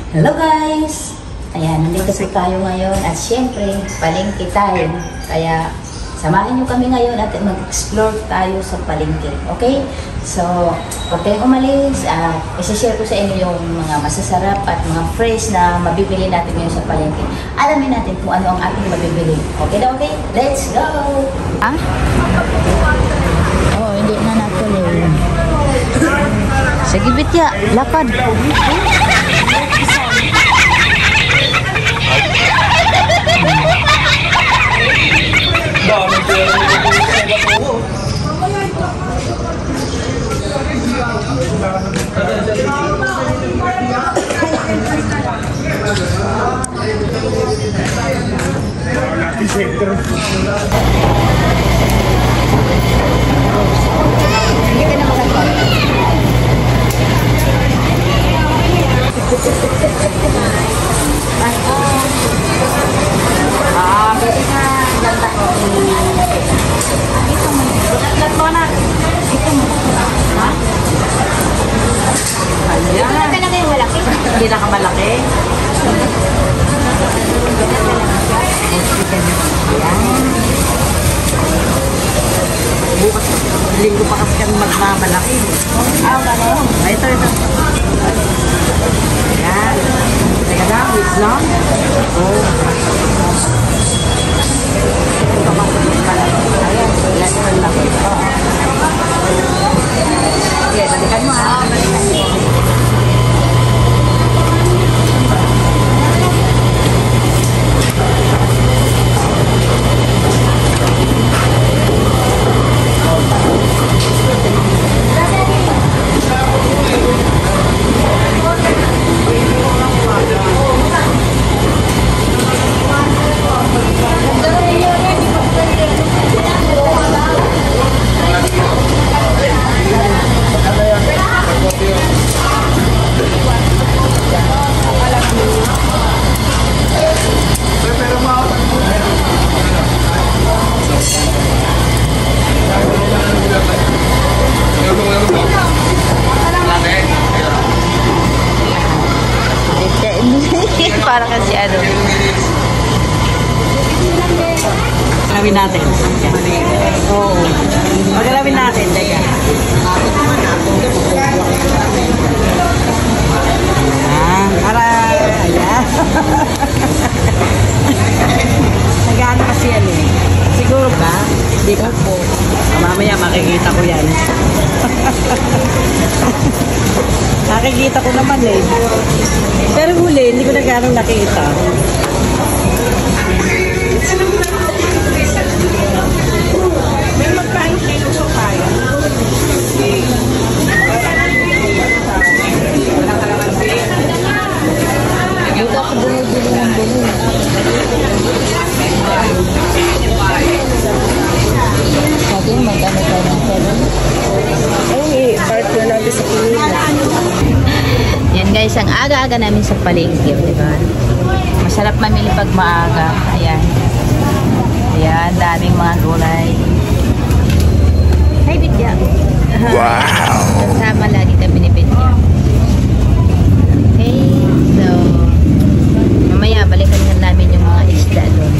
Hello guys! Ayan, nandito po tayo ngayon at syempre, palengke tayo. Kaya, samahan nyo kami ngayon at mag-explore tayo sa palengke. Okay? So, huwag kayong umalis at isi-share ko sa inyo yung mga masasarap at mga fresh na mabibili natin ngayon sa palengke. Alamin natin kung ano ang ating mabibili. Okay na okay? Let's go! Ah? Oh, hindi na natuloy. Sige, Bitya. Lakad. Pinakamalaki. Bukas, linggo pa kasi kami magmamalaki. Ay, ito. Ayan. Teka lang, wait lang. Oh. Ayan, letter lang. Okay, balikan mo ha. Para kasi ano. Gawin natin. Oo. Paggalawin natin. Teka. Ayan. Para, ayan. Nagano kasi yan eh. Siguro ba? Hindi ko po. Mamaya makikita ko yan. Nakikita ko naman eh. Pero huli, hindi ko na gano'ng nakita. May magkain kayo sa kaya. Dito ako bumibili ng bumi. Sabi mo, mag-ano tayo ng pwede? Ay, partner natin sa Pilipinas. Yan guys, ang aga-aga namin sa palengke, diba? Masarap mamili pag maaga. Ayan. Ayan, daming mga gulay. Hi, Bitya. Wow! Kasama lagi kami ni Bitya. Okay, so mamaya balikan na namin yung mga isda doon.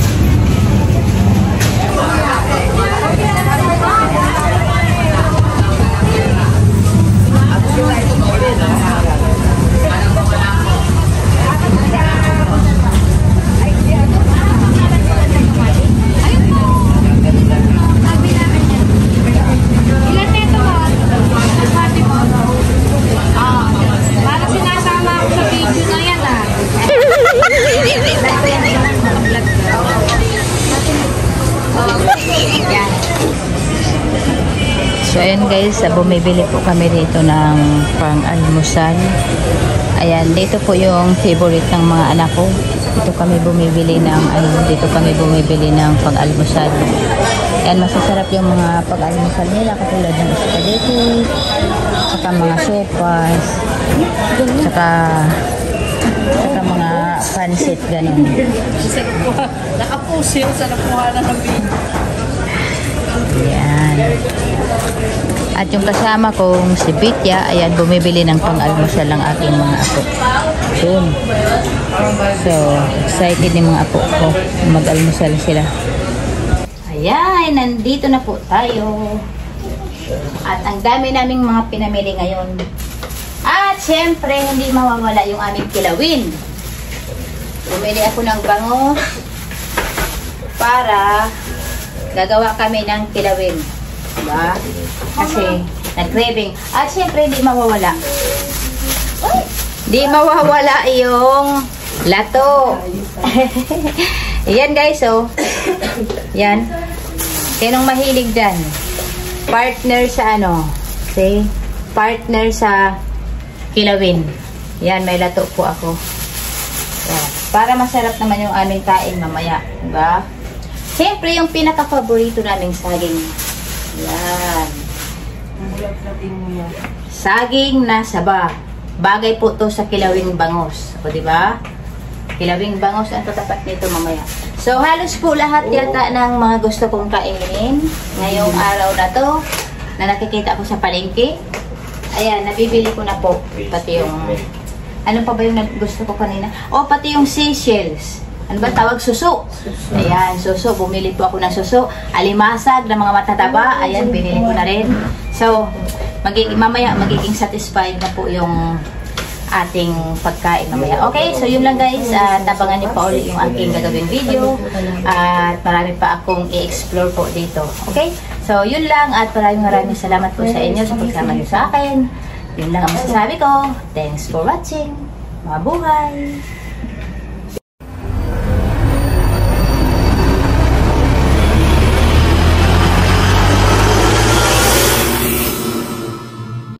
So ayan guys, bumibili po kami dito ng pang-almusal. Ayan, dito po yung favorite ng mga anak ko. Dito kami bumibili ng pang-almusal. Ayan, masasarap yung mga pag-almusal nila katulad ng spaghetti, saka mga sopas, saka mga pansit, ganun. Nakapusil sa nakuha na ng video. Ayan. At yung kasama kong si Bitya, ayan, bumibili ng pang-almusal ng aking mga apo. Yun. So, excited yung mga apo ko. Mag-almusal sila. Ayan, nandito na po tayo. At ang dami naming mga pinamili ngayon. At syempre, hindi mawawala yung aming kilawin. Bumili ako ng bango para gagawa kami ng kilawin. Diba? Kasi nag-craving. At syempre, hindi mawawala. Hindi mawawala yung lato. Ayan guys, oh. Yan. Sinong mahilig dyan? Partner sa ano? See? Partner sa kilawin. Yan, may lato po ako. Yan. Para masarap naman yung aming kain mamaya. Diba? Siyempre, yung pinaka-favorito naming saging. Yan. Saging na saba. Bagay po to sa kilawing bangos. O, diba? Kilawing bangos ang tatapat nito mamaya. So, halos po lahat yata ng mga gusto kong kainin ngayong araw na to na nakikita ko sa palengke. Ayan, nabibili ko na po. Pati yung, ano pa ba yung gusto ko kanina? O, pati yung seashells. Ano ba tawag? Suso. Ayan, suso. Bumili po ako ng suso. Alimasag na mga matataba. Ayan, binili ko na rin. So, mamaya magiging satisfied na po yung ating pagkain mamaya. Okay, so yun lang guys. Tabangan niyo pa ulit yung aking gagawing video. At marami pa akong i-explore po dito. Okay, so yun lang. At maraming salamat po sa inyo sa pagsama niyo sa akin. Yun lang ang masasabi ko. Thanks for watching. Mabuhay!